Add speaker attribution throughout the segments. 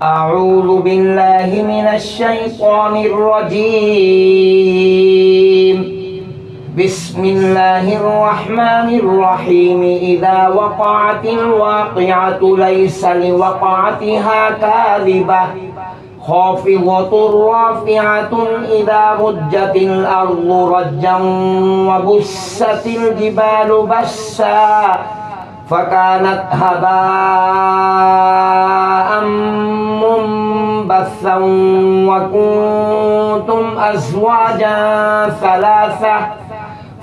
Speaker 1: أعوذ بالله من الشيطان الرجيم. بسم الله الرحمن الرحيم. إذا وقعت الواقعة ليس لوقعتها كاذبة خافضة رافعة إذا رجت الأرض رجا وبست الجبال بسا فكانت هباء منبثا وكنتم أزواجا ثلاثة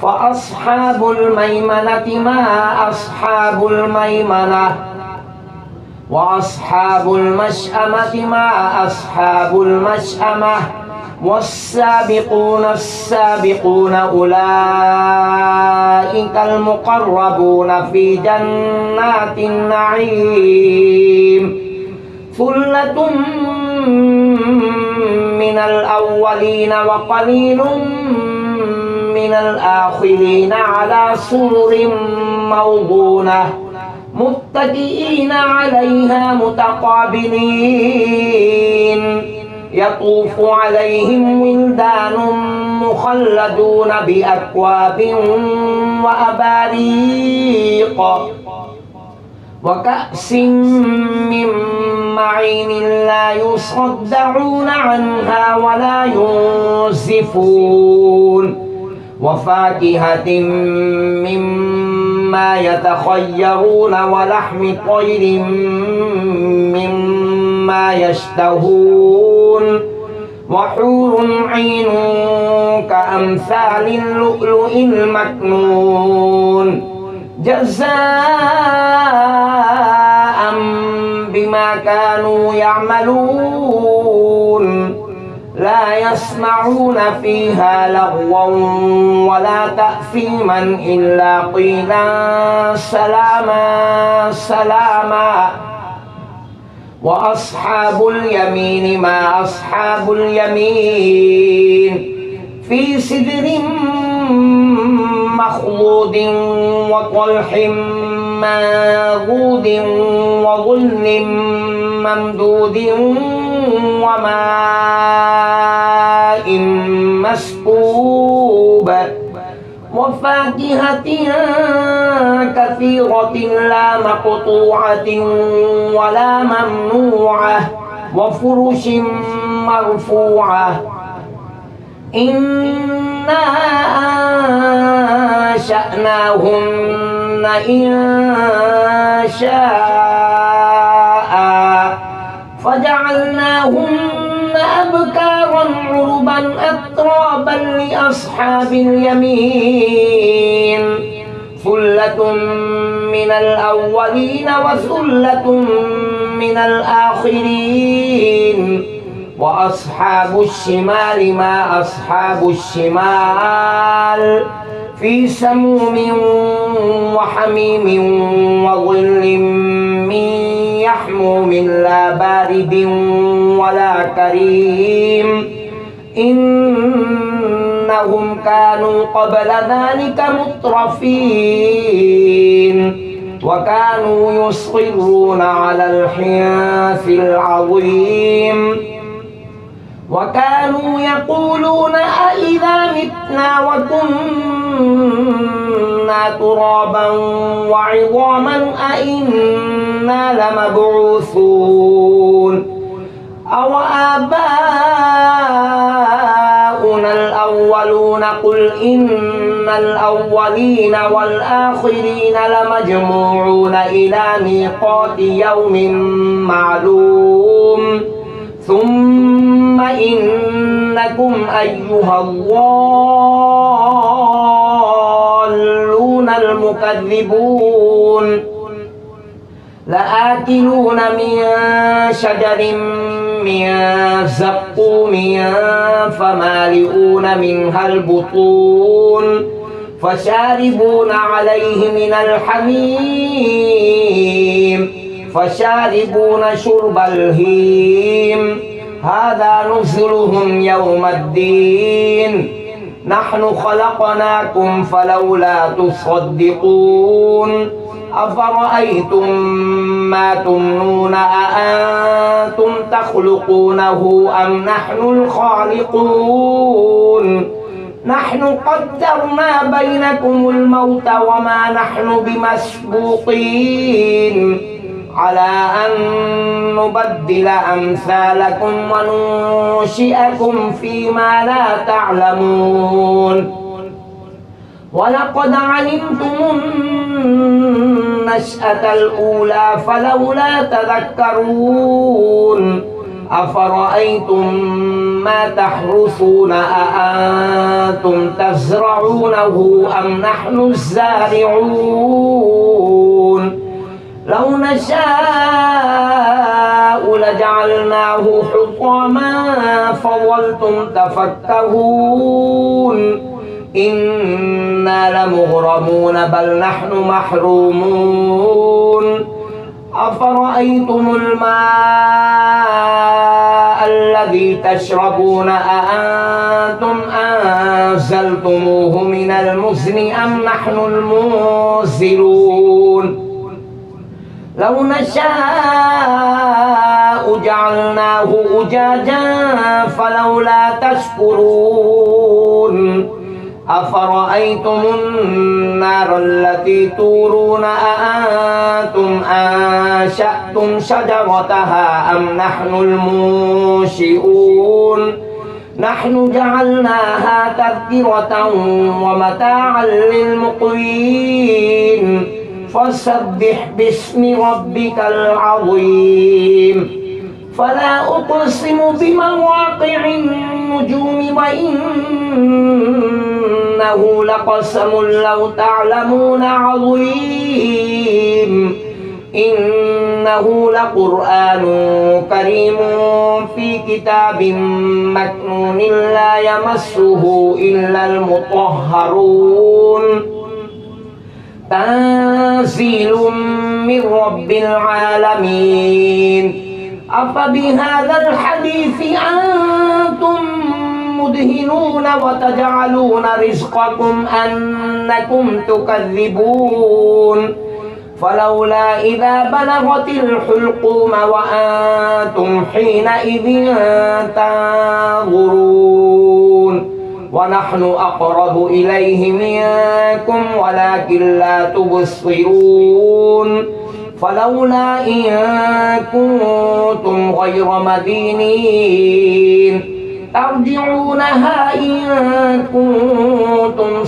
Speaker 1: فأصحاب الميمنة ما أصحاب الميمنة وأصحاب المشأمة ما أصحاب المشأمة والسابقون السابقون أولئك المقربون في جنات النعيم ثلة من الأولين وقليل من الآخرين على سرر موضونة متكئين عليها متقابلين يطوف عليهم ولدان مخلدون بأكواب وأباريق وكأس من معين لا يصدعون عنها ولا ينزفون وفاكهة مما يتخيرون ولحم طير مما يشتهون وحور عين كأمثال اللؤلؤ المكنون جزاء بما كانوا يعملون لا يسمعون فيها لغوا ولا تأثيما إلا قيلا سلاما سلاما وأصحاب اليمين ما أصحاب اليمين في سدر مخضود وطلح منضود وظل ممدود وماء مسكوب وفاكهة كثيرة لا مقطوعة ولا ممنوعة وفرش مرفوعة إنا أنشأناهن إنشاء فجعلناهن أبكارا عربا أترابا لأصحاب اليمين ثلة من الأولين وثلة من الآخرين وأصحاب الشمال ما أصحاب الشمال في سموم وحميم وظل من يحموم لا بارد ولا كريم إنهم كانوا قبل ذلك مترفين وكانوا يصرون على الحنث العظيم وكانوا يقولون أإذا متنا وكنا ترابا وعظاما أإنا لمبعوثون أو آباؤنا الأولون قل إن الأولين والآخرين لمجموعون إلى ميقات يوم معلوم ثم إنكم أيها الضالون المكذبون لآكلون من شجر من زقوم فمالئون منها البطون فشاربون عليه من الحميم فشاربون شرب الهيم هذا نزلهم يوم الدين نحن خلقناكم فلولا تصدقون أفرأيتم ما تمنون أأنتم تخلقونه أم نحن الخالقون نحن قدرنا بينكم الموت وما نحن بمسبوقين على أن نبدل أمثالكم وننشئكم فيما لا تعلمون ولقد علمتم النشأة الأولى فلولا تذكرون أفرأيتم ما تحرثون أأنتم تزرعونه أم نحن الزارعون لو نشاء لجعلناه حطاما فظلتم تفكهون إنا لمغرمون بل نحن محرومون أفرأيتم الماء الذي تشربون أأنتم أنزلتموه من المزن أم نحن المنزلون لو نشاء جعلناه أجاجا فلولا تشكرون أفرأيتم النار التي تورون أأنتم أنشأتم شجرتها أم نحن المنشئون نحن جعلناها تذكرة ومتاعا للمقوين فسبح باسم ربك العظيم فلا أقسم بمواقع النجوم وإنه لقسم لو تعلمون عظيم إنه لقرآن كريم في كتاب مكنون لا يمسه إلا المطهرون تنزيل من رب العالمين أفبهذا الحديث أنتم مدهنون وتجعلون رزقكم أنكم تكذبون فلولا إذا بلغت الحلقوم وأنتم حينئذ تنظرون ونحن أقرب إليه منكم ولكن لا تبصرون فلولا إن كنتم غير مدينين ترجعونها إن كنتم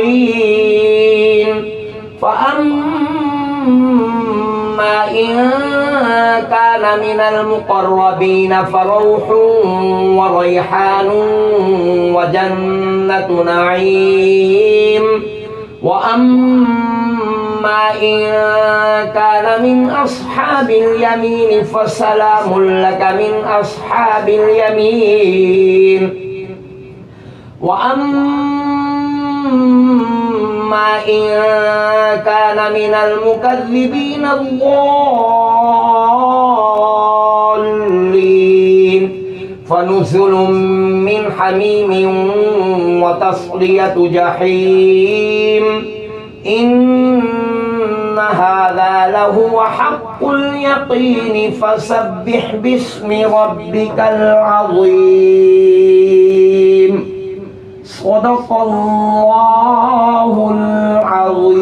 Speaker 1: صادقين فأما إن كان من المقربين فروح وريحان وجنة نعيم وأما إن كان من أصحاب اليمين فسلام لك من أصحاب اليمين وأما إن كان من المكذبين الضالين فنزل من حميم وتصلية جحيم إن هذا لهو حق اليقين فسبح باسم ربك العظيم صدق الله العظيم.